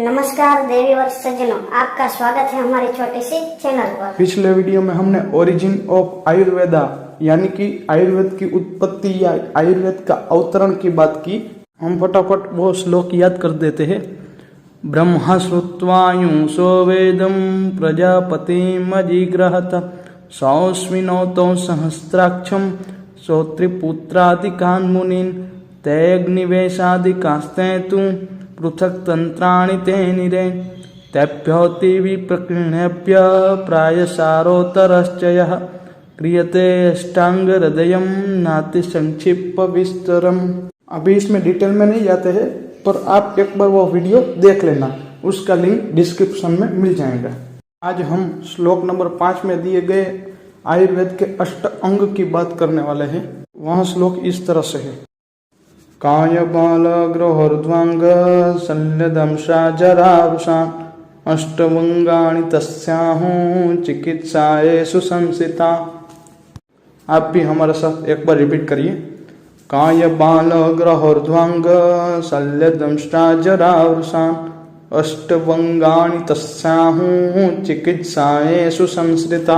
नमस्कार देवी वर्ष सज्जनों, आपका स्वागत है हमारी छोटी सी चैनल पर। पिछले वीडियो में हमने ओरिजिन ऑफ आयुर्वेदा यानी कि आयुर्वेद की उत्पत्ति या आयुर्वेद का अवतरण की बात की। हम फटाफट वो श्लोक याद कर देते हैं। ब्रह्म श्रुत्वायु सोवेदम प्रजापतिमजिग्रहत सौस्विनोतो सहस्राक्षम श्रोत्रिपुत्रादिकान् मुनीन् तैग्निवेशादिकास्ते तु पृथक तंत्राणि ते निरे तेभ्योति विप्रकृण्यभ्य प्रायसारोत्तरश्चयः क्रियते अष्टांग हृदयम नाति संक्षिप्त विस्तरम। अभी इसमें डिटेल में नहीं जाते हैं, पर आप एक बार वो वीडियो देख लेना, उसका लिंक डिस्क्रिप्शन में मिल जाएगा। आज हम श्लोक नंबर 5 में दिए गए आयुर्वेद के अष्ट अंग की बात करने वाले हैं। वह श्लोक इस तरह से है। काय बाल ग्रहोर्ध्वांग शल्यदंशा जरावृषान् अष्टवंगानि तस्याहु चिकित्साये सुसंसिता। आप भी हमारे साथ एक बार रिपीट करिए। काय बाल ग्रहोर्ध्वांग शल्यदंशा जरावृषान् अष्टवंगानि तस्याहु चिकित्साये सुसंसिता।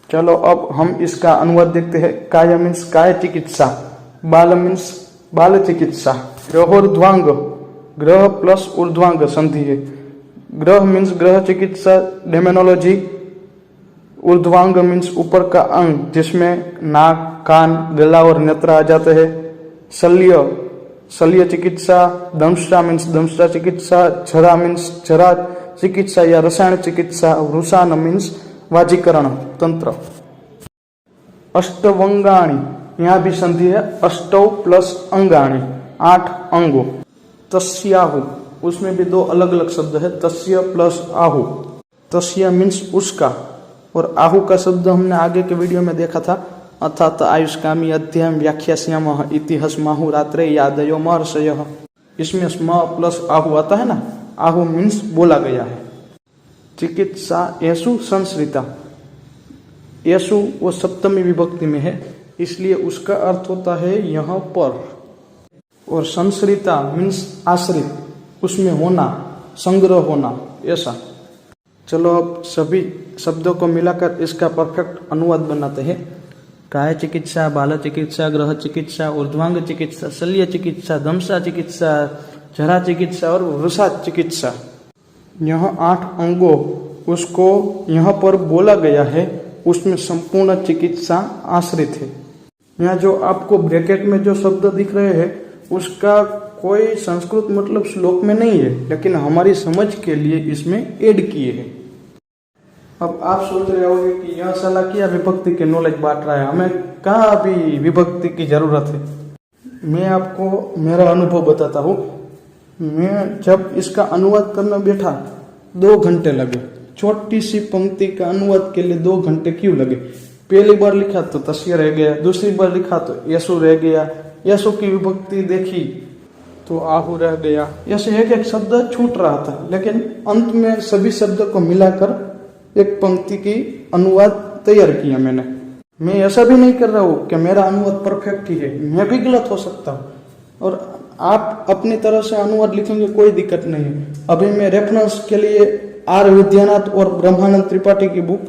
चलो अब हम इसका अनुवाद देखते हैं। काय मीन्स काय चिकित्सा, बाल मीन्स बाल चिकित्सा, ग्रहोर्ध्वांग ग्रह प्लस ऊर्ध्वांग संधि है। ग्रह मीन्स ग्रह चिकित्सा डेमेनोलॉजी, ऊर्ध्वांग मीन्स ऊपर का अंग जिसमें नाक, कान, गला और नेत्र आ जाते हैं। शल्य शल्य चिकित्सा, दंशा मीन्स दंशा चिकित्सा, झरा मीन्स झरा चिकित्सा या रसायन चिकित्सा, वृषान मीन्स वाजीकरण तंत्र। अष्टवंगाणी यहाँ भी संधि है। अष्टौ प्लस अंगाणी 8 अंगों। तस्याहु उसमें भी 2 अलग अलग शब्द है। तस्य प्लस आहु। तस्य मीन्स उसका और आहु का शब्द हमने आगे के वीडियो में देखा था। अर्थात आयुष्कामी अध्ययन व्याख्यास्यामः इति हस्माहु रात्रे यादयो महर्षयः। इसमें स्म प्लस आहु आता है ना। आहु मीन्स बोला गया है। चिकित्सा येषु संस्कृता, येषु वो सप्तमी विभक्ति में है, इसलिए उसका अर्थ होता है यहाँ पर। और संस्कृता मीन्स आश्रित, उसमें होना, संग्रह होना, ऐसा। चलो अब सभी शब्दों को मिलाकर इसका परफेक्ट अनुवाद बनाते हैं। काय चिकित्सा, बाल चिकित्सा, ग्रह चिकित्सा, ऊर्ध्वांग चिकित्सा, शल्य चिकित्सा, दंशा चिकित्सा, झरा चिकित्सा और वृषा चिकित्सा। यह 8 अंगों उसको यहाँ पर बोला गया है, उसमें संपूर्ण चिकित्सा आश्रित है। यहाँ जो आपको ब्रैकेट में जो शब्द दिख रहे हैं उसका कोई संस्कृत मतलब श्लोक में नहीं है, लेकिन हमारी समझ के लिए इसमें ऐड किए हैं। अब आप सोच रहे होंगे कि यह साला क्या विभक्ति के नॉलेज बांट रहा है, हमें कहाँ अभी विभक्ति की जरूरत है। मैं आपको मेरा अनुभव बताता हूँ। मैं जब इसका अनुवाद करना बैठा 2 घंटे लगे। छोटी सी पंक्ति का अनुवाद के लिए 2 घंटे क्यों लगे? पहली बार लिखा तो तस्य रह गया, दूसरी बार लिखा तो यसु रह गया, यसु की विभक्ति देखी तो आहु रह गया। ऐसे एक एक शब्द छूट रहा था, लेकिन अंत में सभी शब्दों को मिलाकर एक पंक्ति की अनुवाद तैयार किया मैंने। मैं ऐसा भी नहीं कर रहा हूँ कि मेरा अनुवाद परफेक्ट ही है, मैं भी गलत हो सकता हूँ और आप अपनी तरह से अनुवाद लिखेंगे, कोई दिक्कत नहीं है। अभी मैं रेफरेंस के लिए आर विद्यानाथ और ब्रह्मानंद त्रिपाठी की बुक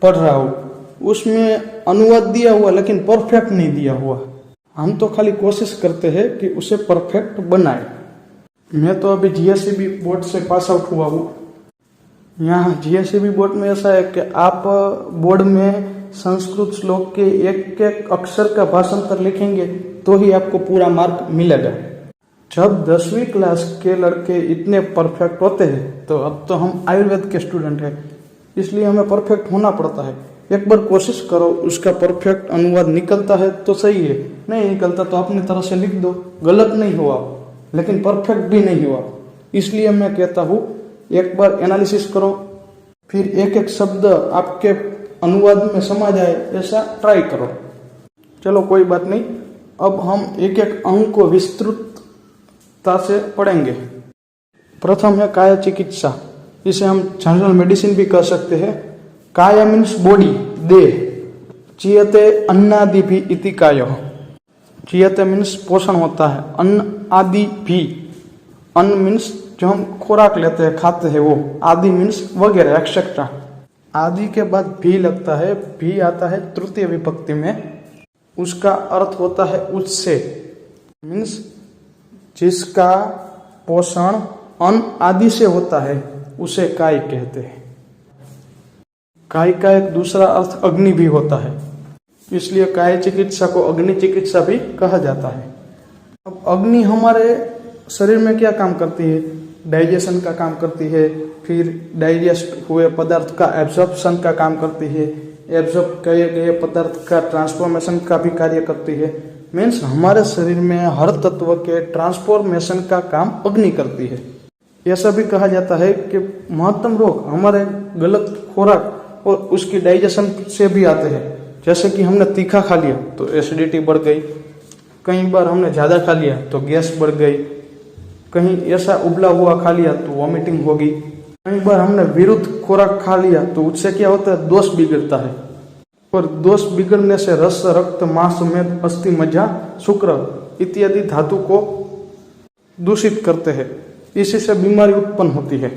पढ़ रहा हूँ, उसमें अनुवाद दिया हुआ लेकिन परफेक्ट नहीं दिया हुआ। हम तो खाली कोशिश करते हैं कि उसे परफेक्ट बनाए। मैं तो अभी जीएससीबी बोर्ड से पास आउट हुआ हूँ। यहाँ जीएससीबी बोर्ड में ऐसा है कि आप बोर्ड में संस्कृत श्लोक के एक एक अक्षर का भाषांतर लिखेंगे तो ही आपको पूरा मार्क मिलेगा। जब 10वीं क्लास के लड़के इतने परफेक्ट होते हैं तो अब तो हम आयुर्वेद के स्टूडेंट हैं, इसलिए हमें परफेक्ट होना पड़ता है। एक बार कोशिश करो, उसका परफेक्ट अनुवाद निकलता है तो सही है, नहीं निकलता तो अपनी तरह से लिख दो। गलत नहीं हुआ लेकिन परफेक्ट भी नहीं हुआ, इसलिए मैं कहता हूँ एक बार एनालिसिस करो, फिर एक एक शब्द आपके अनुवाद में समा जाए ऐसा ट्राई करो। चलो कोई बात नहीं, अब हम एक एक अंग को विस्तृतता से पढ़ेंगे। प्रथम है काय चिकित्सा, इसे हम जनरल मेडिसिन भी कह सकते हैं। काय मीन्स बॉडी, देह। चीयते अन्नादि भी इति काय। चीयते मीन्स पोषण होता है, अन्न आदि भी। अन्न मीन्स जो हम खुराक लेते हैं, खाते हैं, वो। आदि मीन्स वगैरह, एक्सेट्रा। आदि के बाद भी लगता है, भी आता है तृतीय विभक्ति में। उसका अर्थ होता है उससे, मीन्स जिसका पोषण अन्न आदि से होता है उसे काय कहते हैं। काय का एक दूसरा अर्थ अग्नि भी होता है, इसलिए काय चिकित्सा को अग्नि चिकित्सा भी कहा जाता है। अब अग्नि हमारे शरीर में क्या काम करती है? डाइजेशन का काम करती है, फिर डाइजेस्ट हुए पदार्थ का एब्जॉर्प्शन का काम करती है, एब्जॉर्ब किए गए पदार्थ का ट्रांसफॉर्मेशन का भी कार्य करती है। मीन्स हमारे शरीर में हर तत्व के ट्रांसफॉर्मेशन का काम अग्नि करती है। ऐसा भी कहा जाता है कि महत्तम रोग हमारे गलत खुराक और उसकी डाइजेशन से भी आते हैं। जैसे कि हमने तीखा खा लिया तो एसिडिटी बढ़ गई, कई बार हमने ज़्यादा खा लिया तो गैस बढ़ गई, कहीं ऐसा उबला हुआ खा लिया तो वॉमिटिंग होगी, कई बार हमने विरुद्ध खुराक खा लिया तो उससे क्या होता है? दोष बिगड़ता है, और दोष बिगड़ने से रस, रक्त, मांस, मेद, अस्थि, मज्जा, शुक्र इत्यादि धातु को दूषित करते हैं। इसी से बीमारी उत्पन्न होती है।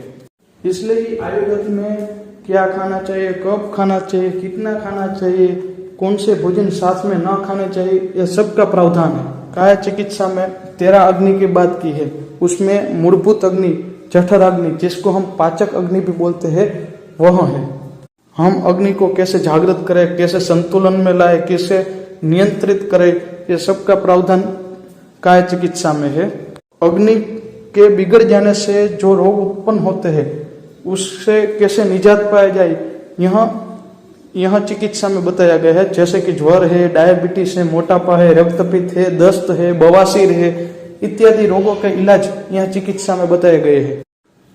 इसलिए आयुर्वेद में क्या खाना चाहिए, कब खाना चाहिए, कितना खाना चाहिए, कौन से भोजन साथ में ना खाने चाहिए, यह सब का प्रावधान है। काय चिकित्सा में 13 अग्नि की बात की है। उसमें मूलभूत अग्नि, जठर अग्नि, जिसको हम पाचक अग्नि भी बोलते हैं, वह है। हम अग्नि को कैसे जागृत करें, कैसे संतुलन में लाए, कैसे नियंत्रित करें, ये सब का प्रावधान काय चिकित्सा में है। अग्नि के बिगड़ जाने से जो रोग उत्पन्न होते हैं उससे कैसे निजात पाया जाए, यह चिकित्सा में बताया गया है। जैसे कि ज्वर है, डायबिटीज है, मोटापा है, रक्तपित्त है, दस्त है, बवासीर है इत्यादि रोगों का इलाज यह चिकित्सा में बताए गए हैं।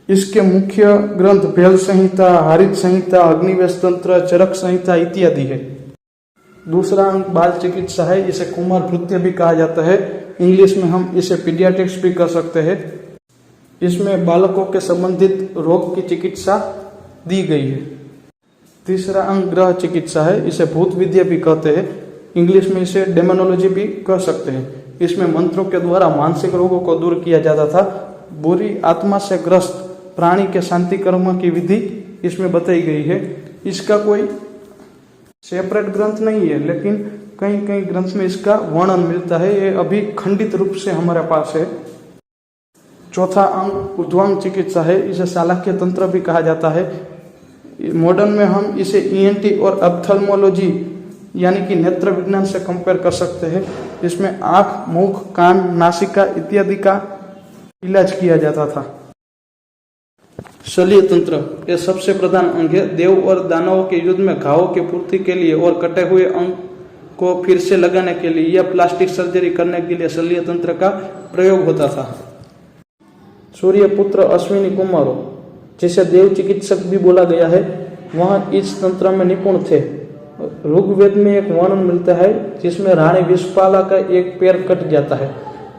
इसके मुख्य ग्रंथ भेल संहिता, हरित संहिता, अग्निवेश तंत्र, चरक संहिता इत्यादि है। दूसरा अंग बाल चिकित्सा है, इसे कुमार भृत्य भी कहा जाता है। इंग्लिश में हम इसे पीडियाट्रिक्स भी कर सकते हैं। इसमें बालकों के संबंधित रोग की चिकित्सा दी गई है। तीसरा अंग ग्रह चिकित्सा है, इसे भूत विद्या भी कहते हैं। इंग्लिश में इसे डेमोनोलॉजी भी कह सकते हैं। इसमें मंत्रों के द्वारा मानसिक रोगों को दूर किया जाता था। बुरी आत्मा से ग्रस्त प्राणी के शांति कर्म की विधि इसमें बताई गई है। इसका कोई सेपरेट ग्रंथ नहीं है, लेकिन कई कई ग्रंथ में इसका वर्णन मिलता है। ये अभी खंडित रूप से हमारे पास है। चौथा अंग उद्वांग चिकित्सा है, इसे शालाक्य तंत्र भी कहा जाता है। मॉडर्न में हम इसे ईएनटी और ऑप्थेल्मोलॉजी यानी कि नेत्र विज्ञान से कंपेयर कर सकते हैं। इसमें आंख, मुख, कान, नासिका इत्यादि का इलाज किया जाता था। शल्य तंत्र यह सबसे प्रधान अंग है। देव और दानवों के युद्ध में घावों की पूर्ति के लिए और कटे हुए अंग को फिर से लगाने के लिए या प्लास्टिक सर्जरी करने के लिए शल्य तंत्र का प्रयोग होता था। सूर्य पुत्र अश्विनी कुमारों, जिसे देव चिकित्सक भी बोला गया है, वह इस तंत्र में निपुण थे। ऋग्वेद में एक वर्णन मिलता है जिसमें रानी विषपाला का एक पैर कट जाता है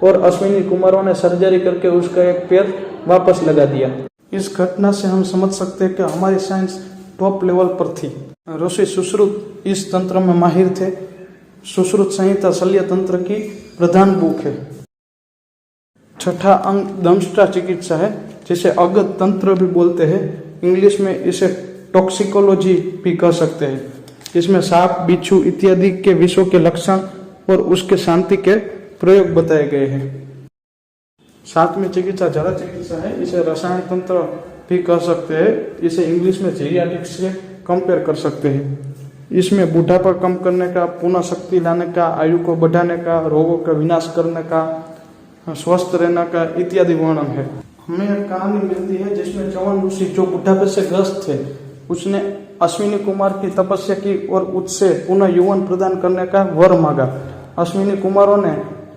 और अश्विनी कुमारों ने सर्जरी करके उसका एक पैर वापस लगा दिया। इस घटना से हम समझ सकते हैं कि हमारी साइंस टॉप लेवल पर थी। ऋषि सुश्रुत इस तंत्र में माहिर थे। सुश्रुत संहिता शल्य तंत्र की प्रधान बुक है। छठा अंग दंष्टा चिकित्सा है, जिसे अगत तंत्र भी बोलते हैं। इंग्लिश में इसे टॉक्सिकोलॉजी भी कह सकते हैं। इसमें सांप, बिच्छू इत्यादि के विषों के लक्षण और उसके शांति के प्रयोग बताए गए हैं। सातवीं चिकित्सा जरा चिकित्सा है, इसे रसायन तंत्र भी कह सकते हैं। इसे इंग्लिश में जीरियाट्रिक्स से कंपेयर कर सकते हैं। इसमें बुढ़ापा कम करने का, पुनः शक्ति लाने का, आयु को बढ़ाने का, रोगों का विनाश करने का, स्वस्थ रहने का इत्यादि वर्णन है। हमें एक कहानी मिलती है जिसमें च्यवन ऋषि जो बुढ़ापे से ग्रस्त थे, उसने अश्विनी कुमार की तपस्या की और उससे पुनः यौवन प्रदान करने का वर मांगा। अश्विनी कुमारों ने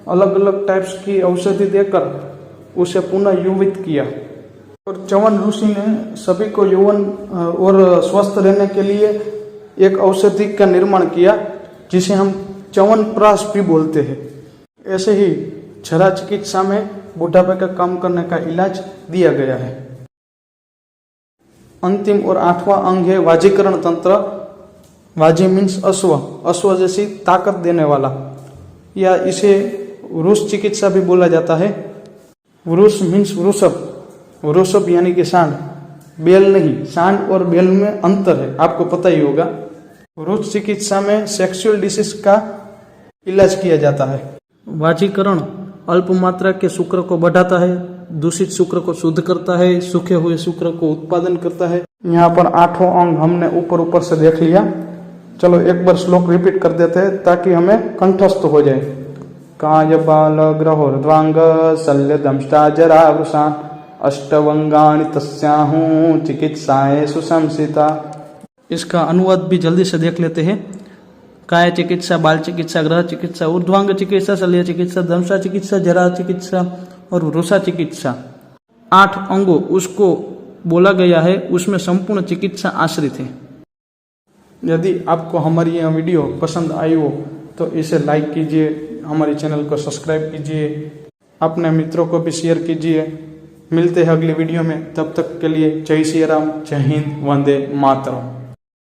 अलग अलग टाइप्स की औषधि देकर उसे पुनः युवित किया और च्यवन ऋषि ने सभी को यौवन और स्वस्थ रहने के लिए एक औषधि का निर्माण किया जिसे हम च्यवनप्राश भी बोलते हैं। ऐसे ही जरा चिकित्सा में बुढ़ापे का कम करने का इलाज दिया गया है। अंतिम और आठवां अंग है वाजीकरण तंत्र। वाजी मीन्स अश्व, अश्व जैसी ताकत देने वाला, या इसे वृष चिकित्सा भी बोला जाता है। वृष मीन्स वृषभ, वृषभ यानी कि सांड, बैल नहीं, सांड और बैल में अंतर है, आपको पता ही होगा। वृक्ष चिकित्सा में सेक्सुअल डिसीज का इलाज किया जाता है। वाजीकरण अल्प मात्रा के शुक्र को बढ़ाता है, दूषित शुक्र को शुद्ध करता है, सूखे हुए शुक्र को उत्पादन करता है। यहाँ पर 8 अंग हमने ऊपर से देख लिया। चलो एक बार श्लोक रिपीट कर देते हैं ताकि हमें कंठस्थ हो जाए। काय बाल ग्रहोर्ध्वांग शल्य दंष्टा जरा वृषान अष्टवंगानि तस्याहु चिकित्साएं सुसंसिता। इसका अनुवाद भी जल्दी से देख लेते हैं। काय चिकित्सा, बाल चिकित्सा, ग्रह चिकित्सा, ऊर्ध्वांग चिकित्सा, शल्य चिकित्सा, दंष्टा चिकित्सा, जरा चिकित्सा और वृषा चिकित्सा। 8 अंगों उसको बोला गया है, उसमें संपूर्ण चिकित्सा आश्रित है। यदि आपको हमारी यह वीडियो पसंद आई हो तो इसे लाइक कीजिए, हमारे चैनल को सब्सक्राइब कीजिए, अपने मित्रों को भी शेयर कीजिए। मिलते हैं अगली वीडियो में, तब तक के लिए जय श्री राम, जय हिंद, वंदे मातरम।